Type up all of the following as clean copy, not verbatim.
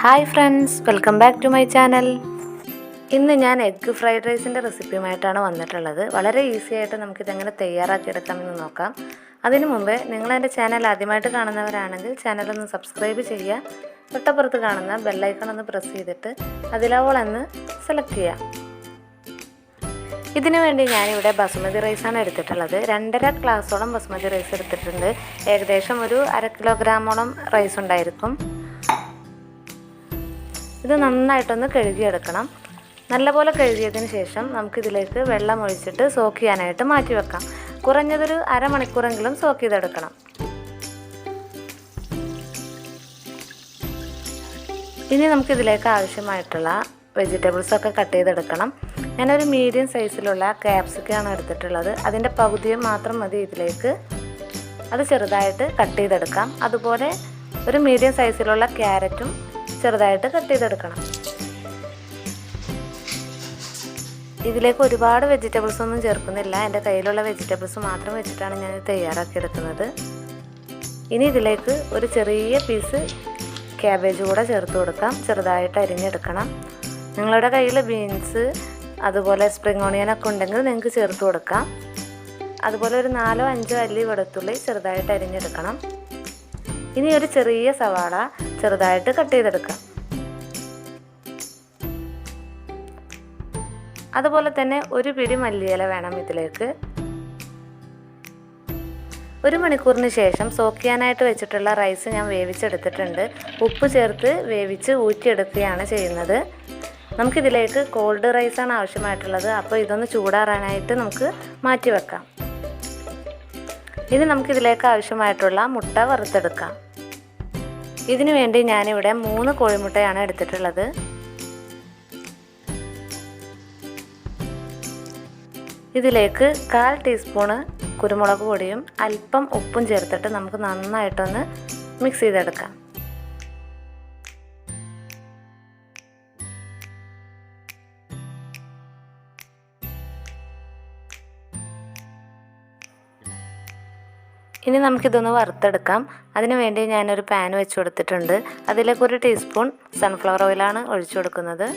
Hi friends, welcome back to my channel. ഇന്ന് ഞാൻ egg fried റൈസിൻ്റെ റെസിപ്പിയുമായിട്ടാണ് വന്നിട്ടുള്ളത്. വളരെ ഈസി ആയിട്ട് നമുക്കിതെങ്ങനെ തയ്യാറാക്കിയെടുക്കാമെന്ന് നോക്കാം. അതിനു മുമ്പേ നിങ്ങൾ എൻ്റെ ചാനൽ ആദ്യമായിട്ട് കാണുന്നവരാണെങ്കിൽ ചാനലൊന്ന് സബ്സ്ക്രൈബ് ചെയ്യുക. തൊട്ടപ്പുറത്ത് കാണുന്ന ബെല്ലൈക്കൺ ഒന്ന് പ്രസ് ചെയ്തിട്ട് അതിലവളെന്ന് സെലക്ട് ചെയ്യാം. ഇതിനു വേണ്ടി ഞാനിവിടെ ബസുമതി റൈസാണ് എടുത്തിട്ടുള്ളത്. 2.5 ഗ്ലാസോളം ബസുമതി റൈസ് എടുത്തിട്ടുണ്ട്. ഏകദേശം ഒരു 1/2 കിലോഗ്രാമോളം റൈസ് ഉണ്ടായിരിക്കും. ഇത് നന്നായിട്ടൊന്ന് കഴുകിയെടുക്കണം. നല്ലപോലെ കഴുകിയതിന് ശേഷം നമുക്കിതിലേക്ക് വെള്ളം ഒഴിച്ചിട്ട് സോക്ക് ചെയ്യാനായിട്ട് മാറ്റി വെക്കാം. കുറഞ്ഞതൊരു അരമണിക്കൂറെങ്കിലും സോക്ക് ചെയ്തെടുക്കണം. ഇനി നമുക്കിതിലേക്ക് ആവശ്യമായിട്ടുള്ള വെജിറ്റബിൾസൊക്കെ കട്ട് ചെയ്തെടുക്കണം. ഞാനൊരു മീഡിയം സൈസിലുള്ള ക്യാപ്സിക്കമാണ് എടുത്തിട്ടുള്ളത്. അതിൻ്റെ പകുതിയും മാത്രം മതി ഇതിലേക്ക്. അത് ചെറുതായിട്ട് കട്ട് ചെയ്തെടുക്കാം. അതുപോലെ ഒരു മീഡിയം സൈസിലുള്ള ക്യാരറ്റും ചെറുതായിട്ട് കട്ട് ചെയ്തെടുക്കണം. ഇതിലേക്ക് ഒരുപാട് വെജിറ്റബിൾസ് ഒന്നും ചേർക്കുന്നില്ല. എൻ്റെ കയ്യിലുള്ള വെജിറ്റബിൾസ് മാത്രം വെച്ചിട്ടാണ് ഞാൻ തയ്യാറാക്കിയെടുക്കുന്നത്. ഇനി ഇതിലേക്ക് ഒരു ചെറിയ പീസ് കാബേജ് കൂടെ ചേർത്ത് കൊടുക്കാം. ചെറുതായിട്ട് അരിഞ്ഞെടുക്കണം. നിങ്ങളുടെ കയ്യിൽ ബീൻസ് അതുപോലെ സ്പ്രിംഗ് ഓണിയനൊക്കെ ഉണ്ടെങ്കിൽ നിങ്ങൾക്ക് ചേർത്ത് കൊടുക്കാം. അതുപോലെ ഒരു 4-5 അല്ലി വെളുത്തുള്ളി ചെറുതായിട്ട് അരിഞ്ഞെടുക്കണം. ഇനി ഒരു ചെറിയ സവാള ചെറുതായിട്ട് കട്ട് ചെയ്തെടുക്കാം. അതുപോലെ തന്നെ ഒരു പിടി മല്ലിയില വേണം ഇതിലേക്ക്. 1 മണിക്കൂറിന് ശേഷം സോക്ക് ചെയ്യാനായിട്ട് വെച്ചിട്ടുള്ള റൈസ് ഞാൻ വേവിച്ചെടുത്തിട്ടുണ്ട്. ഉപ്പ് ചേർത്ത് വേവിച്ച് ഊറ്റിയെടുക്കുകയാണ് ചെയ്യുന്നത്. നമുക്കിതിലേക്ക് കോൾഡ് റൈസാണ് ആവശ്യമായിട്ടുള്ളത്. അപ്പോൾ ഇതൊന്ന് ചൂടാറാനായിട്ട് നമുക്ക് മാറ്റി വെക്കാം. ഇനി നമുക്കിതിലേക്ക് ആവശ്യമായിട്ടുള്ള മുട്ട വറുത്തെടുക്കാം. ഇതിനു വേണ്ടി ഞാനിവിടെ 3 കോഴിമുട്ടയാണ് എടുത്തിട്ടുള്ളത്. ഇതിലേക്ക് 1/4 ടീസ്പൂണ് കുരുമുളക് പൊടിയും അല്പം ഉപ്പും ചേർത്തിട്ട് നമുക്ക് നന്നായിട്ടൊന്ന് മിക്സ് ചെയ്തെടുക്കാം. ഇനി നമുക്കിതൊന്ന് വറുത്തെടുക്കാം. അതിനു വേണ്ടി ഞാനൊരു പാൻ വെച്ച് കൊടുത്തിട്ടുണ്ട്. അതിലേക്ക് 1 ടീസ്പൂൺ സൺഫ്ലവർ ഓയിലാണ് ഒഴിച്ചു കൊടുക്കുന്നത്.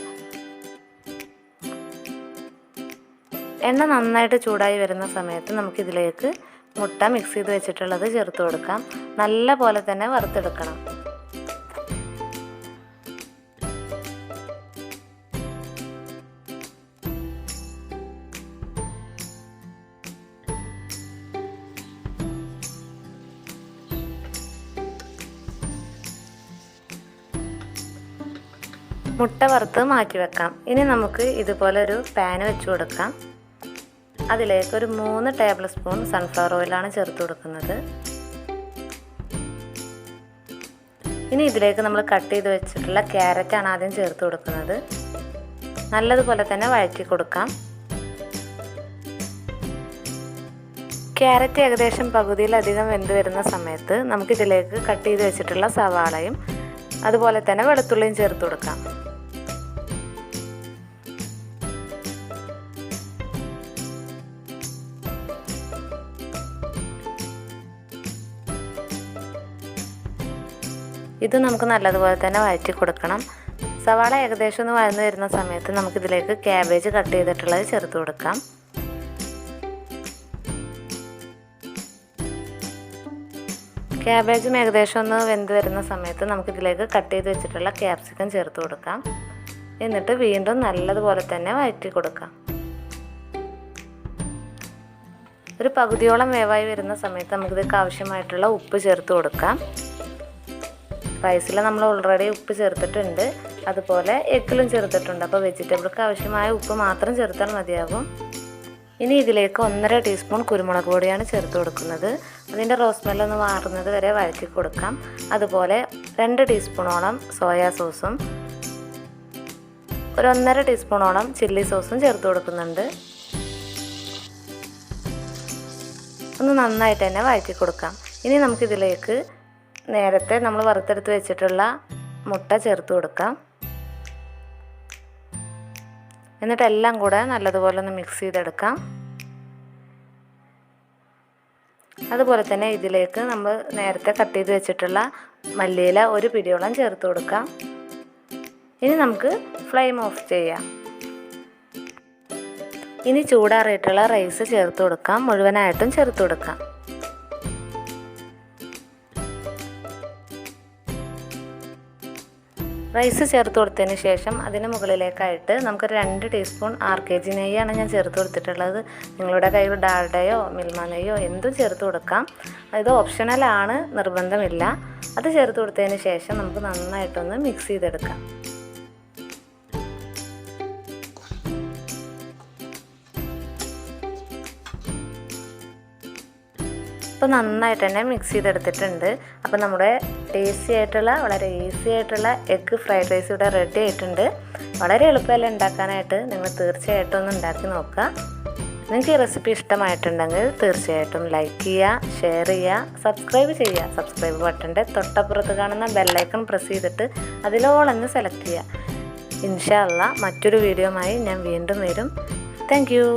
എണ്ണ നന്നായിട്ട് ചൂടായി വരുന്ന സമയത്ത് നമുക്കിതിലേക്ക് മുട്ട മിക്സ് ചെയ്ത് വെച്ചിട്ടുള്ളത് ചേർത്ത് കൊടുക്കാം. നല്ല പോലെ തന്നെ വറുത്തെടുക്കണം. മുട്ട വറുത്ത് മാറ്റി വെക്കാം. ഇനി നമുക്ക് ഇതുപോലെ ഒരു പാൻ വെച്ച് കൊടുക്കാം. അതിലേക്ക് ഒരു 3 ടേബിൾ സ്പൂൺ സൺഫ്ലവർ ഓയിലാണ് ചേർത്ത് കൊടുക്കുന്നത്. ഇനി ഇതിലേക്ക് നമ്മൾ കട്ട് ചെയ്ത് വെച്ചിട്ടുള്ള ക്യാരറ്റാണ് ആദ്യം ചേർത്ത് കൊടുക്കുന്നത്. നല്ലതുപോലെ തന്നെ വഴറ്റി കൊടുക്കാം. ക്യാരറ്റ് ഏകദേശം പകുതിയിലധികം വെന്ത് വരുന്ന സമയത്ത് നമുക്കിതിലേക്ക് കട്ട് ചെയ്ത് വെച്ചിട്ടുള്ള സവാളയും അതുപോലെ തന്നെ വെളുത്തുള്ളിയും ചേർത്ത് കൊടുക്കാം. ഇത് നമുക്ക് നല്ലതുപോലെ തന്നെ വഴറ്റി കൊടുക്കണം. സവാള ഏകദേശം ഒന്ന് വഴന്ന് വരുന്ന സമയത്ത് നമുക്കിതിലേക്ക് ക്യാബേജ് കട്ട് ചെയ്തിട്ടുള്ളത് ചേർത്ത് കൊടുക്കാം. ക്യാബേജും ഏകദേശം ഒന്ന് വെന്ത് വരുന്ന സമയത്ത് നമുക്കിതിലേക്ക് കട്ട് ചെയ്ത് വെച്ചിട്ടുള്ള ക്യാപ്സിക്കം ചേർത്ത് കൊടുക്കാം. എന്നിട്ട് വീണ്ടും നല്ലതുപോലെ തന്നെ വഴറ്റി കൊടുക്കാം. ഒരു പകുതിയോളം വേവായി വരുന്ന സമയത്ത് നമുക്കിതിലേക്ക് ആവശ്യമായിട്ടുള്ള ഉപ്പ് ചേർത്ത് കൊടുക്കാം. റൈസിൽ നമ്മൾ ഓൾറെഡി ഉപ്പ് ചേർത്തിട്ടുണ്ട്. അതുപോലെ എഗ്ഗിലും ചേർത്തിട്ടുണ്ട്. അപ്പോൾ വെജിറ്റബിൾക്ക് ആവശ്യമായ ഉപ്പ് മാത്രം ചേർത്താൽ മതിയാകും. ഇനി ഇതിലേക്ക് 1.5 ടീസ്പൂൺ കുരുമുളക് പൊടിയാണ് ചേർത്ത് കൊടുക്കുന്നത്. അതിൻ്റെ റോസ്മെല്ലൊന്ന് മാറുന്നത് വരെ വഴറ്റി കൊടുക്കാം. അതുപോലെ 2 ടീസ്പൂണോളം സോയാ സോസും ഒരു 1.5 ടീസ്പൂണോളം ചില്ലി സോസും ചേർത്ത് കൊടുക്കുന്നുണ്ട്. ഒന്ന് നന്നായിട്ട് തന്നെ വഴറ്റി കൊടുക്കാം. ഇനി നമുക്കിതിലേക്ക് നേരത്തെ നമ്മൾ വറുത്തെടുത്ത് വെച്ചിട്ടുള്ള മുട്ട ചേർത്ത് കൊടുക്കാം. എന്നിട്ട് എല്ലാം കൂടെ നല്ലതുപോലെ ഒന്ന് മിക്സ് ചെയ്തെടുക്കാം. അതുപോലെ തന്നെ ഇതിലേക്ക് നമ്മൾ നേരത്തെ കട്ട് ചെയ്ത് വെച്ചിട്ടുള്ള മല്ലിയില ഒരു പിടിയോളം ചേർത്ത് കൊടുക്കാം. ഇനി നമുക്ക് ഫ്ലെയിം ഓഫ് ചെയ്യാം. ഇനി ചൂടാറിയിട്ടുള്ള റൈസ് ചേർത്ത് കൊടുക്കാം. മുഴുവനായിട്ടും ചേർത്ത് കൊടുക്കാം. റൈസ് ചേർത്ത് കൊടുത്തതിന് ശേഷം അതിന് മുകളിലേക്കായിട്ട് നമുക്ക് 2 ടീസ്പൂൺ RKG നെയ്യാണ് ഞാൻ ചേർത്ത് കൊടുത്തിട്ടുള്ളത്. നിങ്ങളുടെ കയ്യിൽ ഡാൽഡയോ മിൽമ നെയ്യോ എന്തും ചേർത്ത് കൊടുക്കാം. ഇത് ഓപ്ഷണലാണ്, നിർബന്ധമില്ല. അത് ചേർത്ത് കൊടുത്തതിന് ശേഷം നമുക്ക് നന്നായിട്ടൊന്ന് മിക്സ് ചെയ്തെടുക്കാം. ഇപ്പോൾ നന്നായിട്ട് തന്നെ മിക്സ് ചെയ്തെടുത്തിട്ടുണ്ട്. അപ്പോൾ നമ്മുടെ ടേസ്റ്റി ആയിട്ടുള്ള വളരെ ഈസി ആയിട്ടുള്ള എഗ്ഗ് ഫ്രൈഡ് റൈസ് ഇവിടെ റെഡി ആയിട്ടുണ്ട്. വളരെ എളുപ്പമല്ലേ ഉണ്ടാക്കാനായിട്ട്. നിങ്ങൾ തീർച്ചയായിട്ടും ഒന്ന് ഉണ്ടാക്കി നോക്കുക. നിങ്ങൾക്ക് ഈ റെസിപ്പി ഇഷ്ടമായിട്ടുണ്ടെങ്കിൽ തീർച്ചയായിട്ടും ലൈക്ക് ചെയ്യുക, ഷെയർ ചെയ്യുക, സബ്സ്ക്രൈബ് ചെയ്യുക. സബ്സ്ക്രൈബ് ബട്ടൻ്റെ തൊട്ടപ്പുറത്ത് കാണുന്ന ബെല്ലൈക്കൺ പ്രസ് ചെയ്തിട്ട് അതിലോളെന്ന് സെലക്ട് ചെയ്യുക. ഇൻഷാ അല്ലാഹ് മറ്റൊരു വീഡിയോയുമായി ഞാൻ വീണ്ടും വരും. Thank you.